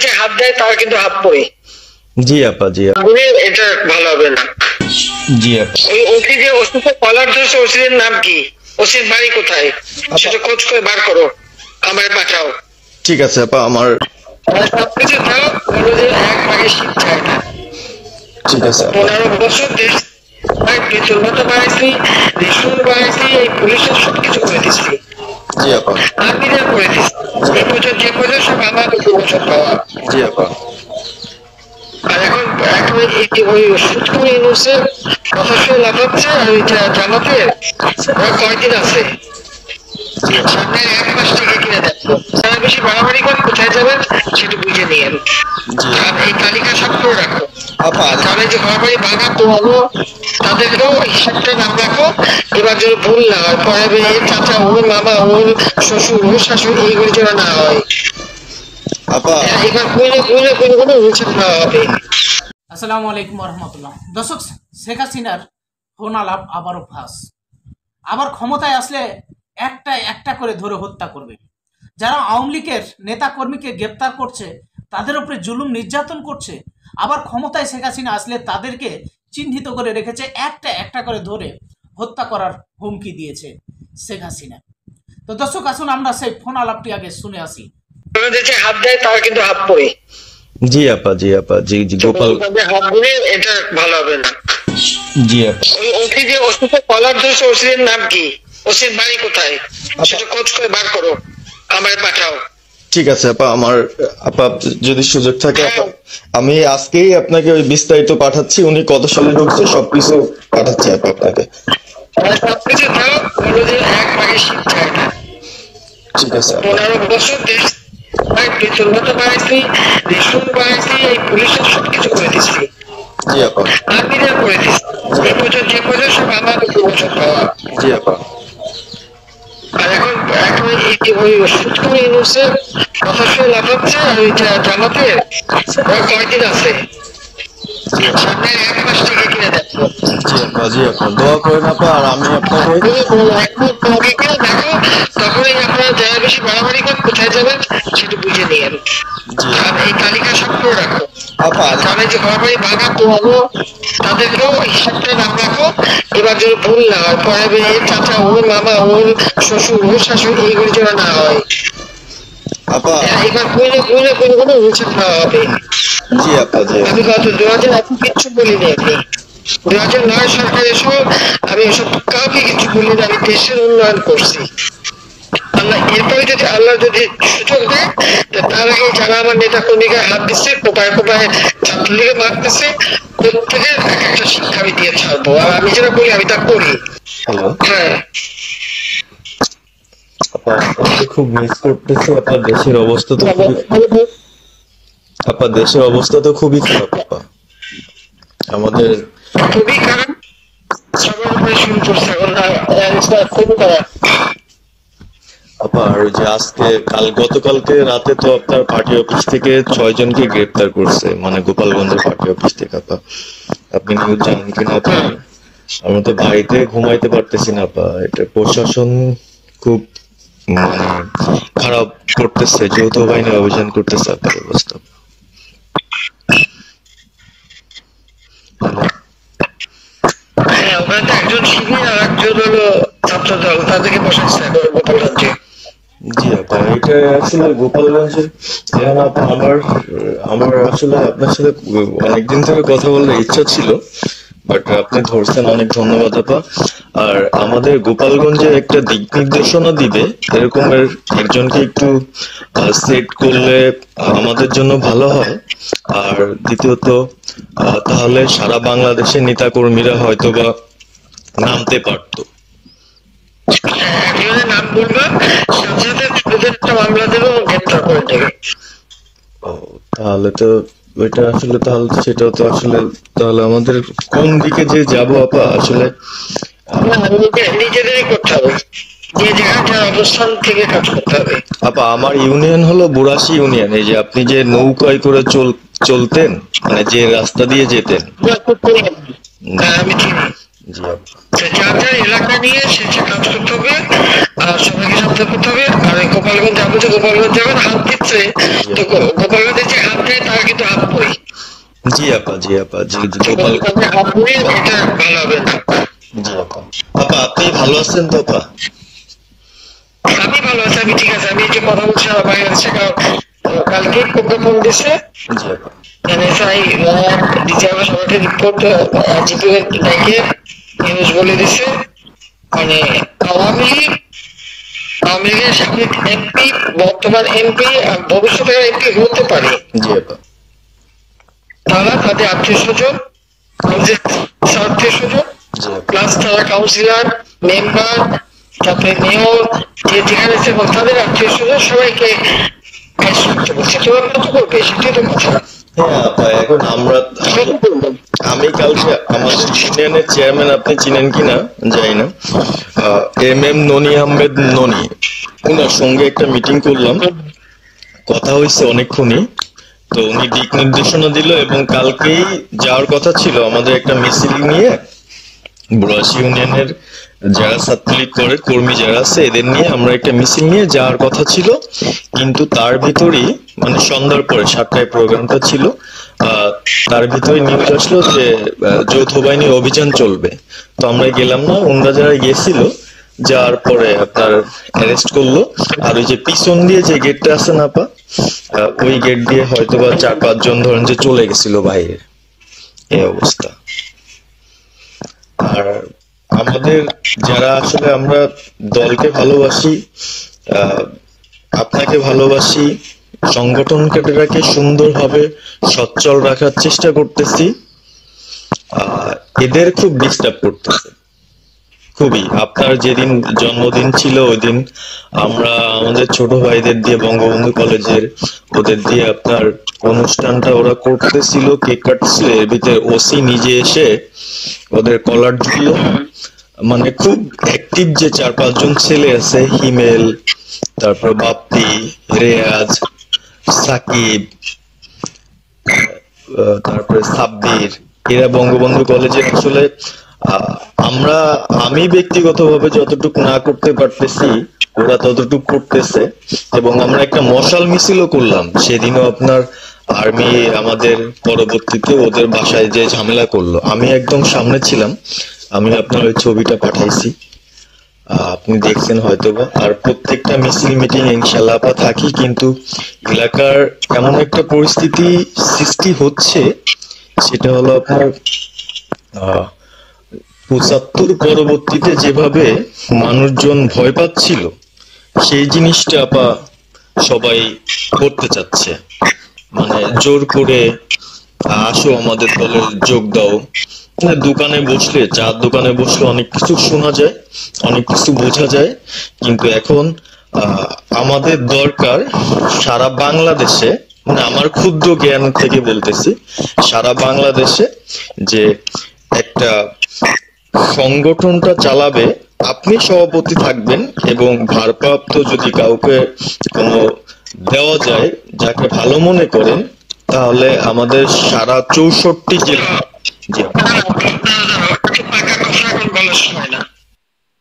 যে হাত দেয় তার কিন্তু হাত পড়ে। জি আপা, জি আপা, এটা ভালো হবে না। জি আপা। ওই ওসি যে ওসিকে কলার ধরছে, ওসির নাম কি, ওসির বাড়ি কোথায় সেটা খোঁজ করে বার করো, আমার পাঠাও। ঠিক আছে আপা, আমার সবকিছু দাও, বলো যে এক ভাগে শীত চায় না। ঠিক আছে আপা। 15 বছর দেশ বেতন ভাতা বাড়াইছি, রেশন বাড়াইছি, এই পুলিশের সবকিছু করে দিচ্ছি, জি আপা, আর্মিদের করে দিচ্ছি। এই বছর যে বছর সব আমার 2 বছর পাওয়া। জি আপা। আর এখন এখন ওই সুৎকুর ইউনুসের কথা শুনে লাফাচ্ছে, আর ওই জামাতের ওরা কয়দিন আছে, সামনে 1 মাস থেকে কিনে দেখো। তারা বেশি বাড়াবাড়ি করে কোথায় যাবেন সেটা বুঝে নিয়েন। আর এই তালিকা সব করে রাখো। আপা তাহলে যে ঘর বাড়ি ভাঙা পোড়ানো তাদেরকেও হিসাবটা নাম রাখো, এবার যেন ভুল না হয়, পরে এর চাচা ওর মামা ওর শ্বশুর ওর শাশুড়ি এইগুলি যেন না হয়। আপা এবার বুঝলে বুঝলে কোনো কোনো হিসাব না হবে। আসসালামু আলাইকুম রহমতুল্লাহ। দর্শক, শেখ হাসিনার ফোন আলাপ আবারও ফাঁস। আবার ক্ষমতায় আসলে একটা একটা করে ধরে হত্যা করবে। যারা আওয়ামী লীগের নেতা কর্মীকে গ্রেপ্তার করছে, তাদের উপরে জুলুম নির্যাতন করছে, আবার ক্ষমতায় শেখ হাসিনা আসলে তাদেরকে চিহ্নিত করে রেখেছে, একটা একটা করে ধরে হত্যা করার হুমকি দিয়েছে শেখ হাসিনা। তো দর্শক, আসুন আমরা সেই ফোন আলাপটি আগে শুনে আসি। যে হাত দেয় তার কিন্তু হাত পড়ে। জি আপা, জি আপা, জি জি গোপাল, হাত দিলে এটা ভালো হবে না। জি আপা। ওই ওসি যে ওসিকে কলার ধরছে, ওসির নাম কি, ওসির বাড়ি কোথায় সেটা খোঁজ করে বার করো, আমার পাঠাও। ঠিক আছে আপা, আমার আপা যদি সুযোগ থাকে আপা, আমি আজকেই আপনাকে ওই বিস্তারিত পাঠাচ্ছি, উনি কত সালে ঢুকছে সবকিছু পাঠাচ্ছি আপা আপনাকে। সবকিছু দাও, বলো যে এক ভাগে শীত চায় না। ঠিক আছে আপা। 15 বছর দেশ বেতন ভাতা বাড়াইছি, রেশন বাড়াইছি, এই পুলিশের সবকিছু করে দিচ্ছি, জি আপা, আর্মিদের করে দিচ্ছি। এই বছর যে বছর সব আমার 2 বছর পাওয়া। জি আপা। আর এখন এখন ওই সুৎকুর ইউনুসের কথা শুনে লাফাচ্ছে, আর ওই জামাতের ওরা কয়দিন আছে, সামনে 1 মাস থেকে কিনে দেখো। জি আপা, জি আপা, দোয়া করেন আপা। আর আমি আপনাকে দেখো, তখনই আপনারা যারা বেশি বাড়াবাড়ি করেন কোথায় যাবেন সেটা বুঝে নিয়েন। আর এই তালিকা সব করে রাখো। আপা তাহলে যে ঘর বাড়ি ভাঙা পোড়ানো তাদেরকেও হিসাবটা নাম রাখো, এবার যেন ভুল না হয়, পরে এর চাচা ওর মামা ওর শ্বশুর ওর শাশুড়ি এইগুলি যেন না হয়। আপা এবার বুঝলে বুঝলে কোনো কোনো হিসাব না হবে। জি আপা, জি আমি গত 2000 কিচ্ছু বলিনি, আমি 2009 সরকার এসব আমি এসব কাউকে কিছু বলিনি, আমি দেশের উন্নয়ন করছি। আল্লাহ এরপরে যদি আল্লাহ যদি সুযোগ দেয়, তার আগে যারা আমার নেতা কর্মীকে হাত দিচ্ছে, কোপায় কোপায় ছাত্রলীগে মারতেছে, প্রত্যেকের এক একটা শিক্ষা আমি দিয়ে ছাড়বো। আর আমি যেটা বলি আমি তা করি। হ্যালো হ্যাঁ, আপা, আপনাকে খুব মিস করতেছি। আপনার দেশের অবস্থা তো খুবই, আপা দেশের অবস্থা তো খুবই খারাপ আপা। আমাদের খুবই খারাপ, সবার উপরে শুরু করছে এখন, খুবই খারাপ। আপা আর ওই যে আজকে গতকালকে রাতে তো আপনার পার্টি অফিস থেকে 6 জনকে গ্রেপ্তার করছে, মানে গোপালগঞ্জের পার্টি অফিস থেকে আপা। আপনি নিউজ জানেন কিনা আপা? আমরা তো বাড়িতে ঘুমাইতে পারতেছি না আপা। এটা প্রশাসন খুব মানে খারাপ করতেছে, যৌথ বাহিনী অভিযান করতেছে আপনার অবস্থা। হ্যাঁ, ওখানে তো একজন শিবির আর একজন হলো ছাত্রদল, তাদেরকে বসাচ্ছে গোপালগঞ্জে। জি আপা, এটা আসলে গোপালগঞ্জের এখন আপা আমার আমার আসলে আপনার সাথে অনেকদিন ধরে কথা বলার ইচ্ছা ছিল, বাট আপনি ধরছেন, অনেক ধন্যবাদ আপা। আর আমাদের গোপালগঞ্জে একটা দিক নির্দেশনা দিবে এরকমের একজনকে একটু সেট করলে আমাদের জন্য ভালো হয়। আর দ্বিতীয়ত তাহলে সারা বাংলাদেশের নেতা কর্মীরা হয়তো বা নামতে পারতো। একজনের নাম বলবা, সাথে সাথে তোদের একটা মামলা দেবে ও গ্রেপ্তার করে দেবে। ও, তাহলে তো ওইটা আসলে, তাহলে সেটাও তো আসলে, তাহলে আমাদের কোন দিকে যে যাব আপা আসলে? না, নিজেদেরই করতে হবে, যে যেখানে যার অবস্থান থেকে কাজ করতে হবে। আপা আমার ইউনিয়ন হলো বুড়াশি ইউনিয়ন। এই যে আপনি যে নৌকায় করে চলতেন, মানে যে রাস্তা দিয়ে যেতেন। হ্যাঁ, আমি চিনি। জি আপা। তো যার যার এলাকা নিয়ে সে কাজ করতে হবে, আর সবাইকে সাবধান করতে হবে। আর এই গোপালগঞ্জ যাবো, যে গোপালগঞ্জ যাবেন হাত দিচ্ছে, তো গোপালগঞ্জে যে হাত দেয় তার কিন্তু হাত পড়ি। জি আপা, জি আপা, জি জি, তো গোপাল। গোপালগঞ্জে হাত পড়ি, এটা ভালো হবে না। জি আপা। আপা আপনি ভালো আছেন তো আপা? আমি ভালো আছি, আমি ঠিক আছে। আমি এই যে কথা বলছি আমার বাংলাদেশে, কারণ কালকে প্রোগ্রাম দিচ্ছে জি আপা। এনএসআই দিচ্ছে, আমার সবাইকে রিপোর্ট জিপি ডেকে নিউজ বলে দিছে, মানে আওয়ামী লীগ, আওয়ামী লীগের সাবেক এমপি, বর্তমান এমপি আর ভবিষ্যতে এমপি হতে পারে, জি আপা। তারা তাদের আত্মীয় স্বজন, আত্মীয় স্বজন, জি আপা। প্লাস তারা কাউন্সিলর, মেম্বার, তারপরে মেয়র, যে যেখানে আছে তাদের আত্মীয় স্বজন সবাইকে অ্যারেস্ট করতে বলছে। তো আমরা তো করবে, সেটাই তো কথা। হ্যাঁ আপা, এখন আমি কালকে আমাদের ইউনিয়নের চেয়ারম্যান, আপনি চিনেন কিনা জানি না, MM ননি আহমেদ ননি, ওনার সঙ্গে একটা মিটিং করলাম, কথা হয়েছে অনেকক্ষণই। তো উনি দিক নির্দেশনা দিল এবং কালকেই যাওয়ার কথা ছিল আমাদের একটা মিছিল নিয়ে, বুড়াশি ইউনিয়নের যারা ছাত্রলীগ করে কর্মী যারা আছে এদের নিয়ে আমরা একটা মিছিল নিয়ে যাওয়ার কথা ছিল, কিন্তু তার ভিতরেই মানে সন্ধ্যার পরে 7টায় প্রোগ্রামটা ছিল, তার ভিতরে নিউজ আসলো যে যৌথ বাহিনী অভিযান চলবে। তো আমরা গেলাম না, ওনারা যারা গেছিল যাওয়ার পরে আপনার অ্যারেস্ট করলো। আর ওই যে পিছন দিয়ে যে গেটটা আছে না আপা, ওই গেট দিয়ে হয়তোবা 4-5 জন ধরেন যে চলে গেছিল বাইরে, এই অবস্থা। আর আমাদের যারা আসলে আমরা দলকে ভালোবাসি, আহ, আপনাকে ভালোবাসি, সংগঠনটাকে সুন্দরভাবে সচ্ছল রাখার চেষ্টা করতেছি, এদের খুব ডিস্টার্ব করতেছে খুবই। আপনার যেদিন জন্মদিন ছিল ওই দিন আমরা আমাদের ছোট ভাইদের দিয়ে বঙ্গবন্ধু কলেজের ওদের দিয়ে আপনার অনুষ্ঠানটা ওরা করতেছিল, কেক কাটছিল, এর ভিতরে ওসি নিজে এসে ওদের কলার ঝুললো। মানে খুব অ্যাক্টিভ যে 4-5 জন ছেলে আছে, হিমেল, তারপর বাপ্পি, রেয়াজ, সাকিব, তারপরে সাব্বির, এরা বঙ্গবন্ধু কলেজে আসলে আমরা, আমি ব্যক্তিগতভাবে যতটুকু না করতে পারতেছি ওরা ততটুকু করতেছে। এবং আমরা একটা মশাল মিছিলও করলাম সেদিনও আপনার, আর্মি আমাদের পরবর্তীতে ওদের বাসায় যে ঝামেলা করলো, আমি একদম সামনে ছিলাম, আমি আপনার ওই ছবিটা পাঠাইছি, আপনি দেখছেন হয়তোবা। আর প্রত্যেকটা মিছিল মিটিং ইনশাল্লাহ আপা থাকি, কিন্তু এলাকার এমন একটা পরিস্থিতি সৃষ্টি হচ্ছে, সেটা হলো আপনার 75 পরবর্তীতে যেভাবে মানুষজন ভয় পাচ্ছিল সেই জিনিসটা আপা সবাই করতে চাচ্ছে, মানে জোর করে আসো আমাদের দলে যোগ দাও। দোকানে বসলে, চার দোকানে বসলে অনেক কিছু শোনা যায়, অনেক কিছু বোঝা যায়, কিন্তু এখন আমাদের দরকার সারা বাংলাদেশে, মানে আমার ক্ষুদ্র জ্ঞান থেকে বলতেছি, সারা বাংলাদেশে যে একটা সংগঠনটা চালাবে, আপনি সভাপতি থাকবেন এবং ভারপ্রাপ্ত যদি কাউকে কোনো দেওয়া যায় যাকে ভালো মনে করেন, তাহলে আমাদের সারা 64 জেলা। জি পাকা কথা এখন বলার সময় না,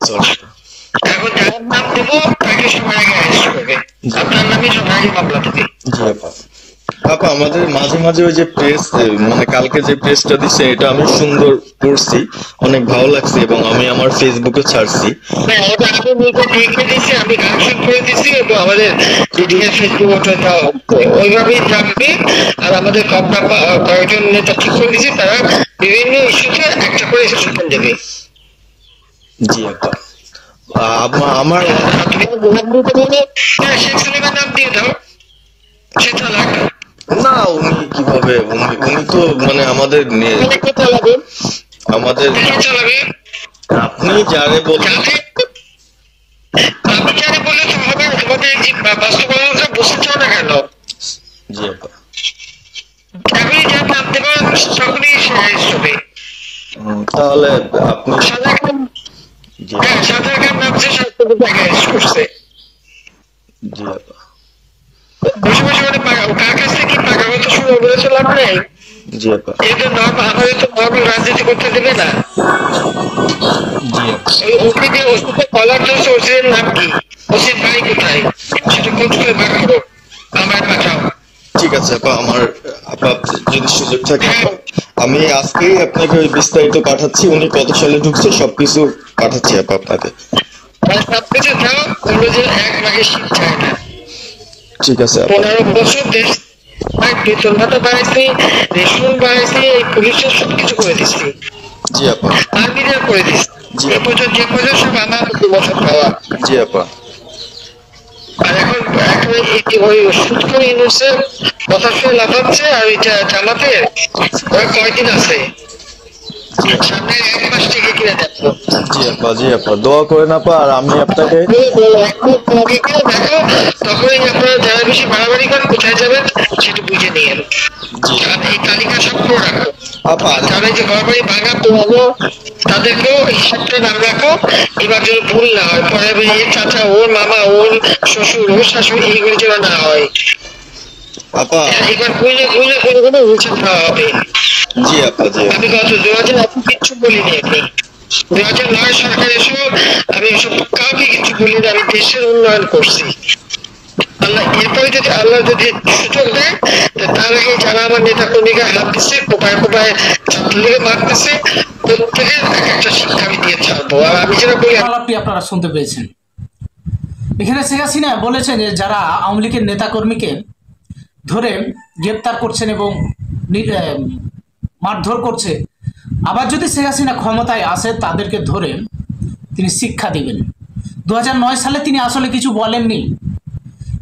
সরি। এখন যার নাম দেবো তাকে সবাই আগে অ্যারেস্ট করবে, আপনার নামে সবাই আগে মামলা দেবে। জি আপা। আপা আমাদের মাঝে মাঝে ওই যে প্রেস, মানে কালকে যে প্রেসটা দিছে এটা আমি সুন্দর পড়ছি, অনেক ভালো লাগছে এবং আমি আমার ফেসবুকে ছাড়ছি। হ্যাঁ, ওটা আমি নিজে লিখে দিচ্ছি, আমি কারেকশন করে দিচ্ছি এবং আমাদের বিডিএর ফেসবুক ওটা ওইভাবেই থাকবে। আর আমাদের কয়েকজন নেতা ঠিক করে দিচ্ছি, তারা বিভিন্ন ইস্যুতে একটা করে স্টেটমেন্ট দেবে। জি আপা। আমার তুমি নাম দিতে বলে, হ্যাঁ শেখ সালিমের নাম দিয়ে দাও, সে চালাক। না, উনি কিভাবে, উনি তো মানে আমাদের কে চালাবে? আমাদের কে চালাবে? আপনি যারে বলছেন। আমি জানি বললে তো হবে না, তোমাদের যে বাস্তবতা বুঝতে চাও না কেন? জি আপা। আমি যার নাম দেবো তখনই সে অ্যারেস্ট হবে। তাহলে আপনি সাদা খান, জি হ্যাঁ সাদা খান নামছে, সাতটা তাকে অ্যারেস্ট করছে। জি আপা। বসে বসে মানে কার কাছ থেকে কি টাকা কথা শুনে বলেছে লাভ নেই। জি আপা। এটা নর্মাল, আমাদের তো নর্মাল রাজনীতি করতে দেবে না। জি আপা। ওই ওকে যে ওষুধটা কলার ধরছে, ওষুধের নাম কি, ওষুধ বাড়ি কোথায়, সেটা খোঁজ করে বার করো, আমার পাঠাও। ঠিক আছে আপা, আপা যদি সুযোগ থাকে আপা, আমি আজকেই আপনাকে ওই বিস্তারিত পাঠাচ্ছি, উনি কত সালে ঢুকছে সবকিছু পাঠাচ্ছি আপা আপনাকে। মানে সবকিছু দাও, বললো যে এক ভাগে শীত চায় না। ঠিক আছে আপা। 15 বছর দেশ বেতন ভাতা বাড়াইছি, রেশন বাড়াইছি, এই পুলিশের সবকিছু করে দিচ্ছি, জি আপা। আর্মিদের করে দিচ্ছি। জি। এ পর্যন্ত যে পর্যন্ত সব আমার 2 বছর পাওয়া। জি আপা। আর এখন এখন ওই সুদ করে ইউনুসের কথা শুনে লাফাচ্ছে, আর ওইটা জামাতের ওরা কয়দিন আছে, সামনে 1 মাস থেকে কিনে দেখো। জি আপা। জি আপা, দোয়া করেন আপা। আর আমি আপনাকে দেখো, তখনই আপনারা যারা বেশি বাড়াবাড়ি করেন কোথায় যাবেন সেটা বুঝে নিয়ে এলো। জি আর এই তালিকা সব করে রাখো। আপা। যারা এই যে ঘর বাড়ি ভাঙা পোড়ানো, তাদেরকেও হিসাবটা নাম রাখো, এবার যেন ভুল না হয়, পরে এর চাচা, ওর মামা, ওর শ্বশুর, ওর শাশুড়ি, এইগুলো যেন না হয়। আপা। এবার গুলে গুলে গুলে গুলে হিসাব দেওয়া হবে। জি আপা। জি আমি গত 2008 কিচ্ছু বলিনি, আমি 2009 সরকার এসেও আমি এসব কাউকে কিছু বলিনি, আমি দেশের উন্নয়ন করছি। আল্লাহ এরপরে যদি আল্লাহ যদি সুযোগ দেয়, তার আগে যারা আমার নেতা কর্মীকে হাত দিচ্ছে, কোপায় কোপায় ছাত্রলীগে মারতেছে, প্রত্যেকের এক একটা শিক্ষা আমি দিয়ে ছাড়বো। আর আমি যেটা বলি, আলাপটি আপনারা শুনতে পেয়েছেন। এখানে শেখ হাসিনা বলেছেন যে যারা আওয়ামী লীগের নেতাকর্মীকে ধরে গ্রেপ্তার করছেন এবং মারধর করছে, আবার যদি শেখ হাসিনা ক্ষমতায় আসে তাদেরকে ধরে তিনি শিক্ষা দিবেন। 2009 সালে তিনি আসলে কিছু বলেননি,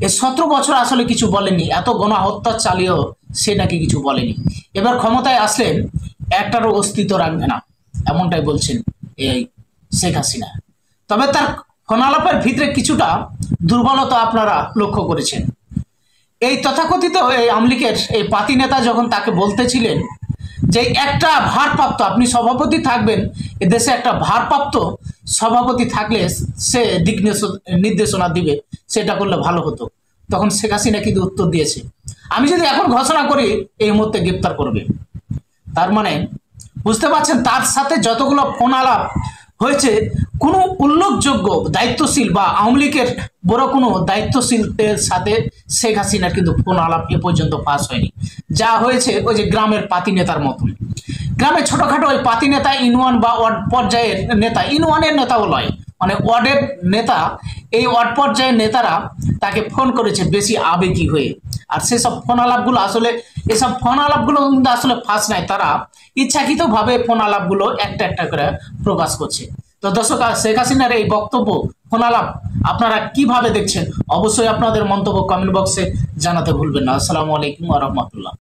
এই 17 বছর আসলে কিছু বলেননি, এত গণহত্যা চালিয়েও সে নাকি কিছু বলেনি। এবার ক্ষমতায় আসলে একটারও অস্তিত্ব রাখবে না, এমনটাই বলছেন এই শেখ হাসিনা। তবে তার ফোনালাপের ভিতরে কিছুটা দুর্বলতা আপনারা লক্ষ্য করেছেন। এই তথাকথিত এই আওয়ামী লীগের এই পাতি নেতা যখন তাকে বলতেছিলেন যে একটা ভারপ্রাপ্ত আপনি সভাপতি থাকবেন, এ দেশে একটা ভারপ্রাপ্ত সভাপতি থাকলে সে দিক নির্দেশনা দিবে, সেটা করলে ভালো হতো, তখন শেখ হাসিনা কিন্তু উত্তর দিয়েছে আমি যদি এখন ঘোষণা করি এই মুহূর্তে গ্রেপ্তার করবে। তার মানে বুঝতে পারছেন তার সাথে যতগুলো ফোন আলাপ হয়েছে, কোনো উল্লেখযোগ্য দায়িত্বশীল বা আওয়ামী লীগের বড় কোনো দায়িত্বশীলদের সাথে শেখ হাসিনার কিন্তু ফোন আলাপ এ পর্যন্ত পাস হয়নি। যা হয়েছে ওই যে গ্রামের পাতি নেতার মতন, গ্রামে ছোটখাটো ওই পাতি নেতা, ইউনিয়ন বা ওয়ার্ড পর্যায়ের নেতা, ইউনিয়নের নেতাও নয়, মানে ওয়ার্ডের নেতা, এই ওয়ার্ড পর্যায়ের নেতারা তাকে ফোন করেছে বেশি আবেগী হয়ে। আর সেসব ফোন আলাপগুলো আসলে, এসব ফোন আলাপগুলো কিন্তু আসলে ফাঁস নাই, তারা ইচ্ছাকৃতভাবে ফোন আলাপগুলো একটা একটা করে প্রকাশ করছে। তো দর্শক, শেখ হাসিনার এই বক্তব্য, ফোন আলাপ আপনারা কিভাবে দেখছেন, অবশ্যই আপনাদের মন্তব্য কমেন্ট বক্সে জানাতে ভুলবেন না। আসসালামু আলাইকুম ওয়া রাহমাতুল্লাহ।